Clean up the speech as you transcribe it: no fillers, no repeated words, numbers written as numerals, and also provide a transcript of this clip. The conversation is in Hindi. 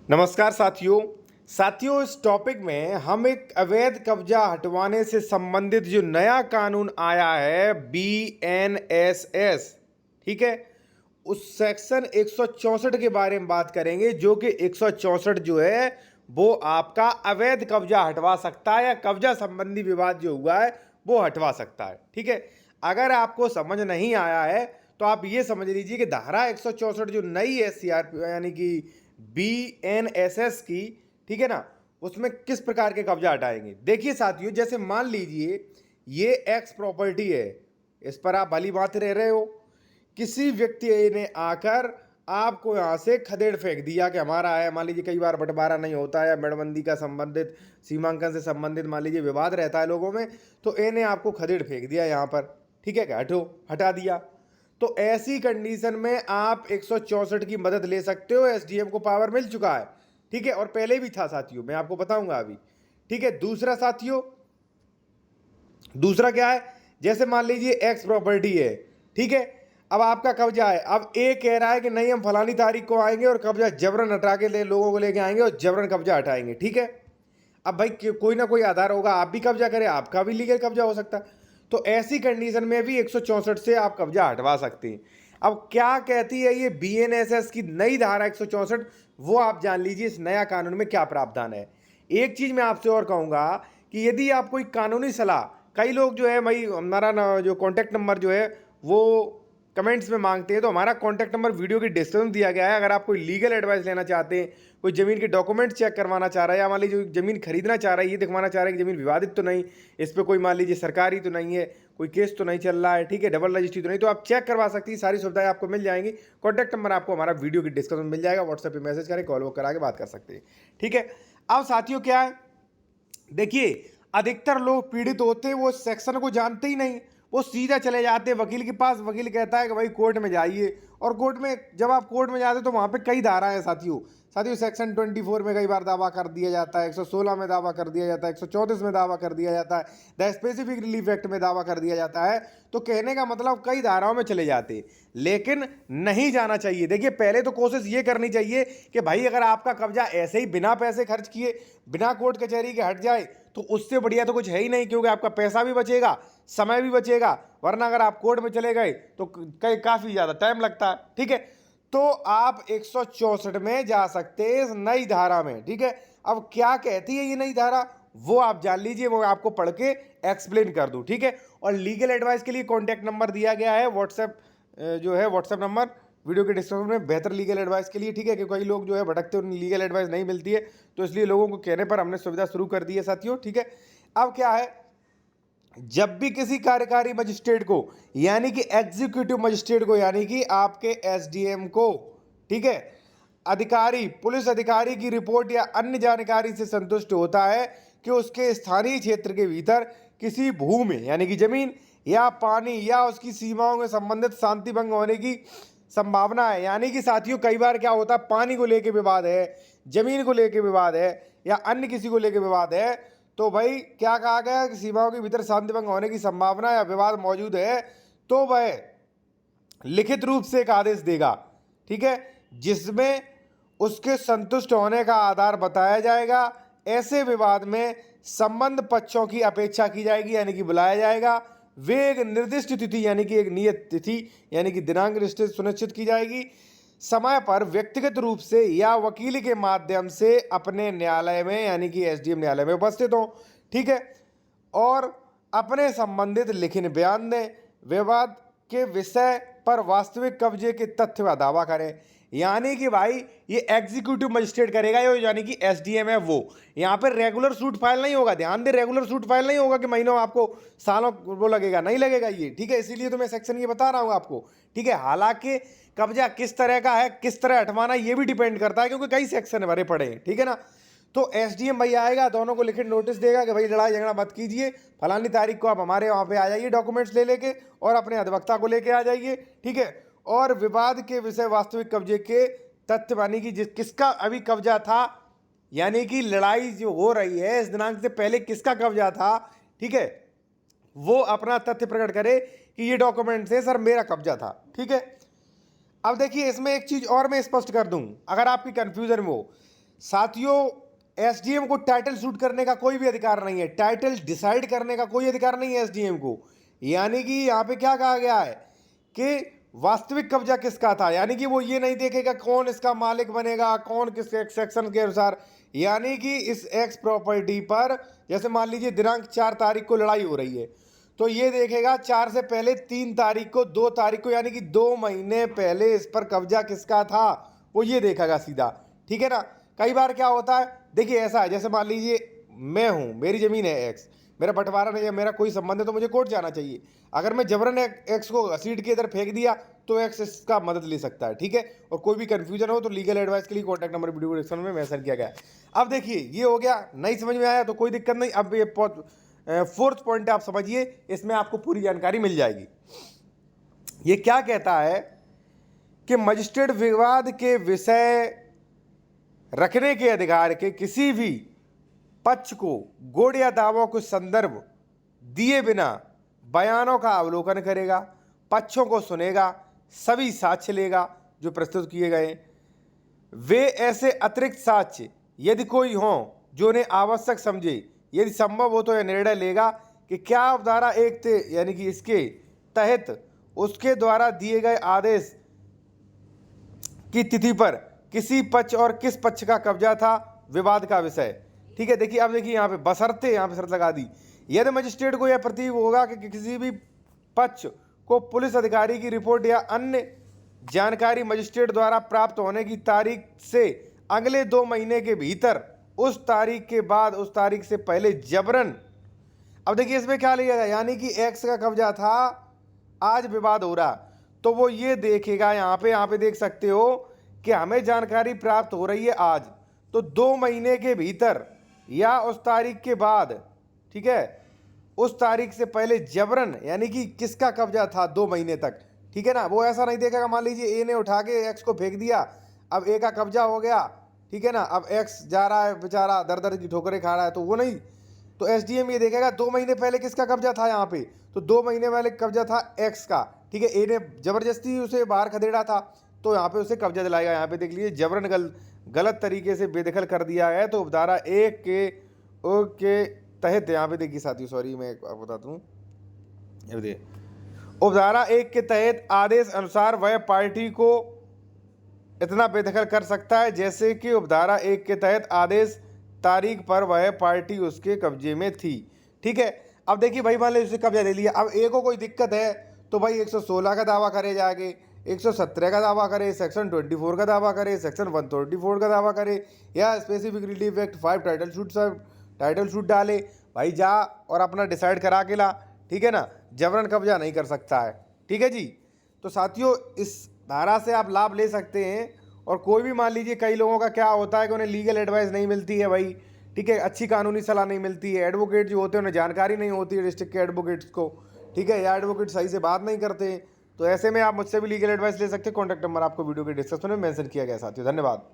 नमस्कार साथियों इस टॉपिक में हम एक अवैध कब्जा हटवाने से संबंधित जो नया कानून आया है BNSS, ठीक है, उस सेक्शन 164 के बारे में बात करेंगे, जो कि 164 जो है वो आपका अवैध कब्जा हटवा सकता है या कब्जा संबंधी विवाद जो हुआ है वो हटवा सकता है। ठीक है, अगर आपको समझ नहीं आया है तो आप ये समझ लीजिए कि धारा 164 जो नई है CRP यानी कि BNSS की, ठीक है ना, उसमें किस प्रकार के कब्जा हटाएंगे। देखिए साथियों, जैसे मान लीजिए ये एक्स प्रॉपर्टी है, इस पर आप भली बात रह रहे हो, किसी व्यक्ति ने आकर आपको यहाँ से खदेड़ फेंक दिया कि हमारा है। मान लीजिए कई बार बंटवारा नहीं होता है, मेड़बंदी का संबंधित सीमांकन से संबंधित मान लीजिए विवाद रहता है लोगों में, तो इन्हें आपको खदेड़ फेंक दिया यहाँ पर, ठीक है, हटा दिया। तो ऐसी कंडीशन में आप 164 की मदद ले सकते हो, SDM को पावर मिल चुका है, ठीक है, और पहले भी था साथियों, मैं आपको बताऊंगा अभी। ठीक है, दूसरा क्या है, जैसे मान लीजिए एक्स प्रॉपर्टी है, ठीक है, अब आपका कब्जा है, अब ए कह रहा है कि नहीं हम फलानी तारीख को आएंगे और कब्जा जबरन हटा के लोगों को लेके आएंगे और जबरन कब्जा हटाएंगे। ठीक है, अब भाई कोई ना कोई आधार होगा, आप भी कब्जा करें, आपका भी लीगल कब्जा हो सकता है। तो ऐसी कंडीशन में भी 164 से आप कब्जा हटवा सकते हैं। अब क्या कहती है ये BNSS की नई धारा 164, वो आप जान लीजिए इस नया कानून में क्या प्रावधान है। एक चीज मैं आपसे और कहूंगा कि यदि आप कोई कानूनी सलाह, कई लोग जो है भाई हमारा जो कॉन्टैक्ट नंबर जो है वो कमेंट्स में मांगते हैं, तो हमारा कॉन्टैक्ट नंबर वीडियो की डिस्क्रिप्शन दिया गया है। अगर आप कोई लीगल एडवाइस लेना चाहते हैं, कोई ज़मीन के डॉक्यूमेंट चेक करवाना चाह रहा है, या मान लीजिए ज़मीन खरीदना चाह रहा है, ये दिखवाना चाह रहा है कि ज़मीन विवादित तो नहीं, इस पर कोई मान लीजिए सरकारी तो नहीं है, कोई केस तो नहीं चल रहा है, ठीक है, डबल रजिस्ट्री तो नहीं, तो आप चेक करवा सकती हैं। सारी सुविधाएं आपको मिल जाएंगी। कॉन्टैक्ट नंबर आपको हमारा वीडियो की डिस्क्रिप्शन में मिल जाएगा, व्हाट्सएप पर मैसेज करें, कॉल करा के बात कर सकते हैं। ठीक है, अब साथियों क्या है, देखिए अधिकतर लोग पीड़ित होते हैं वो सेक्शन को जानते ही नहीं, वो सीधा चले जाते हैं वकील के पास। वकील कहता है कि भाई कोर्ट में जाइए, और कोर्ट में जब आप कोर्ट में जाते तो वहाँ पे कई धारा है साथियों। सेक्शन 24 में कई बार दावा कर दिया जाता है, 116 में दावा कर दिया जाता है, 134 में दावा कर दिया जाता है, द स्पेसिफिक रिलीफ एक्ट में दावा कर दिया जाता है। तो कहने का मतलब कई धाराओं में चले जाते, लेकिन नहीं जाना चाहिए। देखिए पहले तो कोशिश ये करनी चाहिए कि भाई अगर आपका कब्जा ऐसे ही बिना पैसे खर्च किए, बिना कोर्ट कचहरी के हट जाए, तो उससे बढ़िया तो कुछ है ही नहीं, क्योंकि आपका पैसा भी बचेगा, समय भी बचेगा। वरना अगर आप कोर्ट में चले गए तो काफी ज्यादा टाइम लगता है। ठीक है, तो आप 164 में जा सकते हैं इस नई धारा में। ठीक है, अब क्या कहती है ये नई धारा वो आप जान लीजिए, वो आपको पढ़ के एक्सप्लेन कर दूं। ठीक है, और लीगल एडवाइस के लिए कॉन्टैक्ट नंबर दिया गया है, व्हाट्सएप जो है व्हाट्सएप नंबर वीडियो के डिस्क्रिप्शन में, बेहतर लीगल एडवाइस के लिए। ठीक है, क्योंकि कई लोग जो है भटकते हैं, उन्हें लीगल एडवाइस नहीं मिलती है, तो इसलिए लोगों को कहने पर हमने सुविधा शुरू कर दी है साथियों। ठीक है, अब क्या है, जब भी किसी कार्यकारी मजिस्ट्रेट को यानी कि एग्जीक्यूटिव मजिस्ट्रेट को यानी कि आपके SDM को, ठीक है, अधिकारी, पुलिस अधिकारी की रिपोर्ट या अन्य जानकारी से संतुष्ट होता है कि उसके स्थानीय क्षेत्र के भीतर किसी भूमि यानी कि जमीन या पानी या उसकी सीमाओं में संबंधित शांति भंग होने की संभावना है। यानी कि साथियों कई बार क्या होता है, पानी को लेके विवाद है, जमीन को लेके विवाद है, या अन्य किसी को लेके विवाद है, तो भाई क्या कहा गया कि सीमाओं के भीतर शांति भंग होने की संभावना या विवाद मौजूद है, तो वह लिखित रूप से एक आदेश देगा, ठीक है, जिसमें उसके संतुष्ट होने का आधार बताया जाएगा। ऐसे विवाद में संबंध पक्षों की अपेक्षा की जाएगी यानी कि बुलाया जाएगा। वे एक निर्दिष्ट तिथि यानी कि एक नियत तिथि यानी कि दिनांक निश्चित सुनिश्चित की जाएगी, समय पर व्यक्तिगत रूप से या वकील के माध्यम से अपने न्यायालय में यानी कि SDM न्यायालय में उपस्थित हो, ठीक है, और अपने संबंधित लिखित बयान दें। विवाद के विषय पर वास्तविक कब्जे के तथ्य का दावा करें। यानी कि भाई ये एग्जीक्यूटिव मजिस्ट्रेट करेगा, ये यानी कि SDM है वो। यहाँ पर रेगुलर सूट फाइल नहीं होगा, ध्यान दे, रेगुलर सूट फाइल नहीं होगा कि महीनों आपको सालों वो लगेगा, नहीं लगेगा ये। ठीक है, इसीलिए तो मैं सेक्शन ये बता रहा हूँ आपको। ठीक है, हालांकि कब्जा किस तरह का है, किस तरह हटवाना, ये भी डिपेंड करता है, क्योंकि कई सेक्शन भरे पड़े हैं। ठीक है ना, तो SDM भाई आएगा, दोनों को लिखित नोटिस देगा कि भाई लड़ाई झगड़ा मत कीजिए, फलानी तारीख को आप हमारे वहाँ पे आ जाइए डॉक्यूमेंट्स ले लेके, और अपने अधिवक्ता को लेके आ जाइए। ठीक है, और विवाद के विषय वास्तविक कब्जे के तथ्य यानी कि किसका अभी कब्जा था, यानी कि लड़ाई जो हो रही है इस दिनांक से पहले किसका कब्जा था, ठीक है, वो अपना तथ्य प्रकट करे कि ये डॉक्यूमेंट से सर मेरा कब्जा था। ठीक है, अब देखिए इसमें एक चीज और मैं स्पष्ट कर दूं, अगर आपकी कंफ्यूजन में हो, साथियों एसडीएम को टाइटल शूट करने का कोई भी अधिकार नहीं है, टाइटल डिसाइड करने का कोई अधिकार नहीं है एसडीएम को। यानी कि यहाँ पे क्या कहा गया है कि वास्तविक कब्जा किसका था, यानी कि वो ये नहीं देखेगा कौन इसका मालिक बनेगा, कौन किस सेक्शन के अनुसार। यानी कि इस एक्स प्रॉपर्टी पर जैसे मान लीजिए दिनांक 4 तारीख को लड़ाई हो रही है, तो ये देखेगा 4 से पहले 3 तारीख को, 2 तारीख को, यानी कि 2 महीने पहले इस पर कब्जा किसका था वो ये देखेगा सीधा। ठीक है ना। कई बार क्या होता है, देखिए ऐसा है, जैसे मान लीजिए मैं हूँ, मेरी ज़मीन है एक्स, मेरा बंटवारा नहीं है, मेरा कोई संबंध है, तो मुझे कोर्ट जाना चाहिए। अगर मैं जबरन एक्स को घसीट के इधर फेंक दिया तो एक्स इसका मदद ले सकता है। ठीक है। और कोई भी कंफ्यूजन हो तो लीगल एडवाइस के लिए कॉन्टैक्ट नंबर वीडियो डिस्क्रिप्शन में मेंशन किया गया है। अब देखिए ये हो गया, नहीं समझ में आया तो कोई दिक्कत नहीं। अब ये फोर्थ पॉइंट आप समझिए, इसमें आपको पूरी जानकारी मिल जाएगी। ये क्या कहता है कि मजिस्ट्रेट विवाद के विषय रखने के अधिकार के किसी भी पक्ष को गोड़ या दावों को संदर्भ दिए बिना बयानों का अवलोकन करेगा, पक्षों को सुनेगा, सभी साक्ष्य लेगा जो प्रस्तुत किए गए। वे ऐसे अतिरिक्त साक्ष्य यदि कोई हों जो उन्हें आवश्यक समझे, यदि संभव हो तो यह निर्णय लेगा कि क्या उपधारा 1 यानी कि इसके तहत उसके द्वारा दिए गए आदेश की तिथि पर किसी पक्ष और किस पक्ष का कब्जा था विवाद का विषय। ठीक है। देखिए अब देखिए यहाँ पे बशर्ते, यहाँ पे शर्त लगा दी, यदि मजिस्ट्रेट को यह प्रतीत होगा कि किसी भी पक्ष को पुलिस अधिकारी की रिपोर्ट या अन्य जानकारी मजिस्ट्रेट द्वारा प्राप्त होने की तारीख से अगले 2 महीने के भीतर, उस तारीख के बाद, उस तारीख से पहले जबरन। अब देखिए इसमें क्या लिया गया, यानी कि एक्स का कब्जा था, आज विवाद हो रहा, तो वो ये देखेगा, यहाँ पे देख सकते हो कि हमें जानकारी प्राप्त हो रही है आज, तो 2 महीने के भीतर या उस तारीख के बाद, ठीक है, उस तारीख से पहले जबरन, यानी कि किसका कब्जा था 2 महीने तक। ठीक है ना। वो ऐसा नहीं देखेगा, मान लीजिए ए ने उठा के एक्स को फेंक दिया, अब ए का कब्जा हो गया, ठीक है ना, अब एक्स जा रहा है बेचारा, दर दर की ठोकरें खा रहा है, तो वो नहीं, तो एसडीएम ये देखेगा 2 महीने पहले किसका कब्जा था यहाँ पे, तो 2 महीने पहले कब्जा था एक्स का। ठीक है। ए ने जबरदस्ती उसे बाहर खदेड़ा था, तो यहाँ पे उसे कब्जा दिलाएगा। यहाँ पे देख लीजिए जबरन गलत तरीके से बेदखल कर दिया है, तो धारा 1 के तहत, यहाँ पे देखिए साथियों, सॉरी मैं बताता हूँ, उपधारा 1 के तहत आदेश अनुसार वह पार्टी को इतना बेदखल कर सकता है जैसे कि उपधारा 1 के तहत आदेश तारीख पर वह पार्टी उसके कब्जे में थी। ठीक है। अब देखिए भाई मान लीजिए उसे कब्जा ले लिया, अब ए को कोई दिक्कत है तो भाई 116 का दावा करे, जाके 117 का दावा करे, सेक्शन 24 का दावा करे, सेक्शन 134 का दावा करे, या specific relief act 5 title shoot डाले, भाई जा और अपना डिसाइड करा के ला। ठीक है ना। जबरन कब्जा नहीं कर सकता है। ठीक है जी। तो साथियों इस धारा से आप लाभ ले सकते हैं। और कोई भी मान लीजिए, कई लोगों का क्या होता है कि उन्हें लीगल एडवाइस नहीं मिलती है भाई, ठीक है, अच्छी कानूनी सलाह नहीं मिलती है, एडवोकेट जो होते हैं उन्हें जानकारी नहीं होती है डिस्ट्रिक्ट के एडवोकेट्स को, ठीक है, या एडवोकेट सही से बात नहीं करते, तो ऐसे में आप मुझसे भी लीगल एडवाइस ले सकते हैं। कॉन्टैक्ट नंबर आपको वीडियो के डिस्क्रिप्शन में मेंशन किया गया। साथियों धन्यवाद।